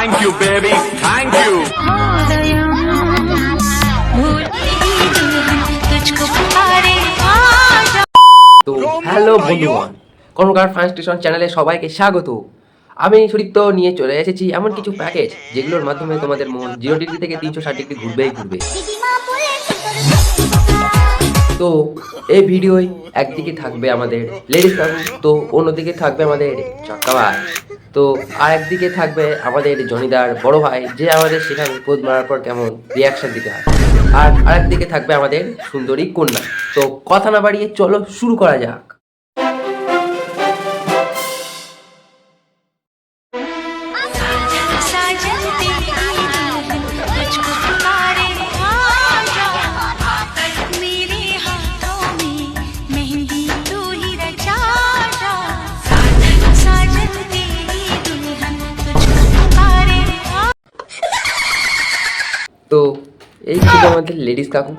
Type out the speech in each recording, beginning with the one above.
Thank you, baby. Thank you. তো hello বন্ধুগণ, কর্মকার fun station চ্যানেলে সবাইকে স্বাগত। আমি সুদীপ্ত নিয়ে চলে এসেছি এমন কিছু প্যাকেজ যেগুলোর মাধ্যমে তোমাদের মন 0 ডিগ্রি থেকে 360 ডিগ্রি ঘুরবেই ঘুরবে। তো এই ভিডিওয় একদিকে থাকবে আমাদের লেডিস কাকু, তো অন্যদিকে থাকবে আমাদের চক্কা ভাই, তো আর একদিকে থাকবে আমাদের জনিদার বড় ভাই, যে আমাদের সেখানে পোদ মারার পর কেমন রিয়াকশন দিতে হয়, আর আরেকদিকে থাকবে আমাদের সুন্দরী কন্যা। তো কথা না বাড়িয়ে চলো শুরু করা যাক। তো এই ছিল আমাদের লেডিস কাকু।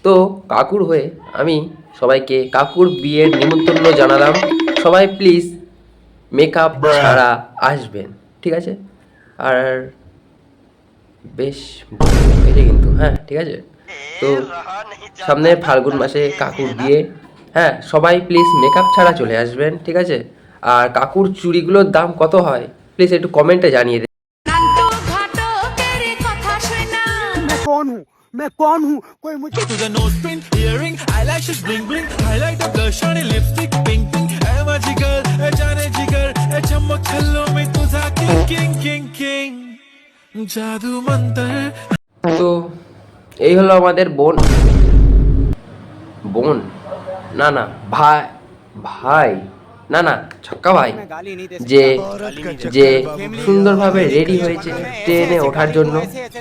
তো কাকুর হয়ে আমি সবাইকে কাকুর বিয়ের নিমন্ত্রণ জানালাম। সবাই প্লিজ মেকআপ ছাড়া আসবেন, ঠিক আছে? আর বেশ হয়েছে কিন্তু, হ্যাঁ ঠিক আছে। তো সামনে ফাল্গুন মাসে কাকুর বিয়ে, হ্যাঁ সবাই প্লিজ মেকআপ ছাড়া চলে আসবেন, ঠিক আছে? আর কাকুর চুড়িগুলোর দাম কত হয় প্লিজ একটু কমেন্টে জানিয়ে দেন। मैं कौन हूँ कोई मुझे to the nose pin, earring, eyelashes, bling bling, highlighter, blush on lipstick, pink pink, I'm a jigger, a jane jigger, a chammak challo mein tujha king king king king, jadoo mantar। তো এই হলো আমাদের বোন, না না ভাই, না না ছক্কা ভাই, যে যে সুন্দরভাবে রেডি হয়েছে ট্রেনে ওঠার জন্য।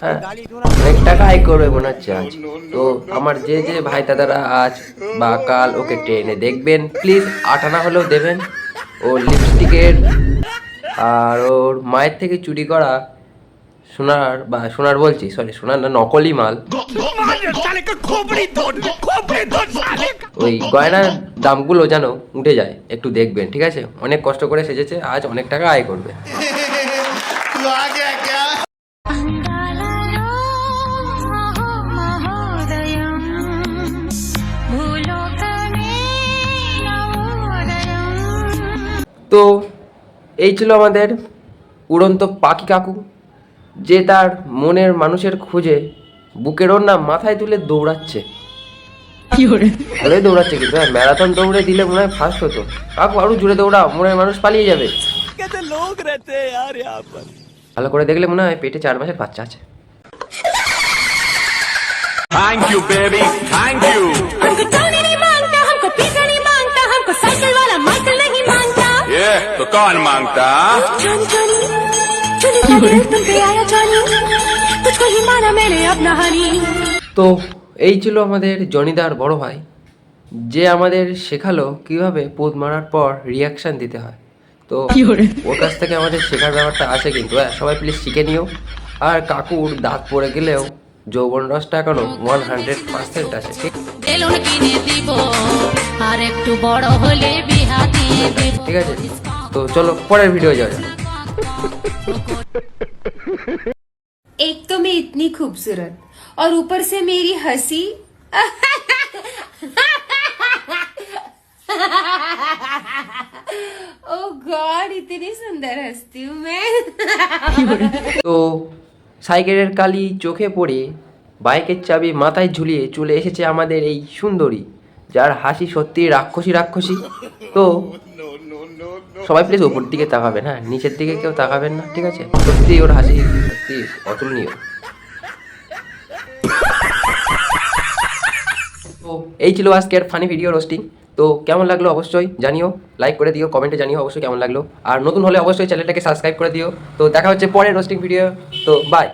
হ্যাঁ অনেক টাকা আয় করবে মনে হচ্ছে আজ। তো আমার যে যে ভাই দাদারা আজ বা কাল ওকে ট্রেনে দেখবেন, প্লিজ 8 আনা হলেও দেবেন। ও লিপস্টিকের আর ওর মায়ের থেকে চুরি করা সোনার বলছি, সরি সোনার না, নকলি মাল, ওই গয়নার দামগুলো যেন উঠে যায়, একটু দেখবেন, ঠিক আছে? অনেক কষ্ট করে সেজেছে, আজ অনেক টাকা আয় করবে। তো এই ছিল আমাদের উড়ন্ত পাখি কাকু, যে তার মনের মানুষের খোঁজে বুকের ওর নাম মাথায় তুলে দৌড়াচ্ছে। ভালোই দৌড়াচ্ছে কিন্তু, হ্যাঁ ম্যারাথন দৌড়ে দিলে মনে হয় ফার্স্ট হতো। কাকু আরো জোরে দৌড়াও, মনের মানুষ পালিয়ে যাবে। ভালো করে দেখলে মনে হয় পেটে 4 মাসের বাচ্চা আছে। Thank you, baby. Thank you. Yeah, तो कौन मांगता? তো এই ছিল আমাদের জনিদার বড় ভাই, যে আমাদের শেখালো কিভাবে পোদ মারার পর রিয়াকশন দিতে হয়। তো ওর কাছ থেকে আমাদের শেখার ব্যাপারটা আছে কিন্তু, হ্যাঁ সবাই প্লিজ শিখে নিও। আর কাকুর দাঁত পড়ে গেলেও যৌবন রসটা এখনো 100% আছে, ঠিক আছে? তো চলো পরের ভিডিও যাওয়া যাক। एक तो मैं इतनी खूबसूरत और ऊपर से मेरी हंसी ओ गॉड इतनी सुंदर हंसती हूँ मैं। তো সাইকেলের কালি চোখে পড়ে বাইকের চাবি মাথায় ঝুলিয়ে চলে এসেছে আমাদের এই সুন্দরী, যার হাসি সত্যি রাক্ষসী। তো সবাই প্লিজ ওপর দিকে তাকাবেন, হ্যাঁ নিচের দিকে কেউ তাকাবেন না, ঠিক আছে? সত্যি ওর হাসি সত্যি অতুলনীয়। তো এই ছিল আজকের ফানি ভিডিও রোস্টিং। তো কেমন লাগলো অবশ্যই জানিও, লাইক করে দিও, কমেন্টে জানিও অবশ্যই কেমন লাগলো। আর নতুন হলে অবশ্যই চ্যানেলটাকে সাবস্ক্রাইব করে দিও। তো দেখা হচ্ছে পরের রোস্টিং ভিডিও। তো বাই।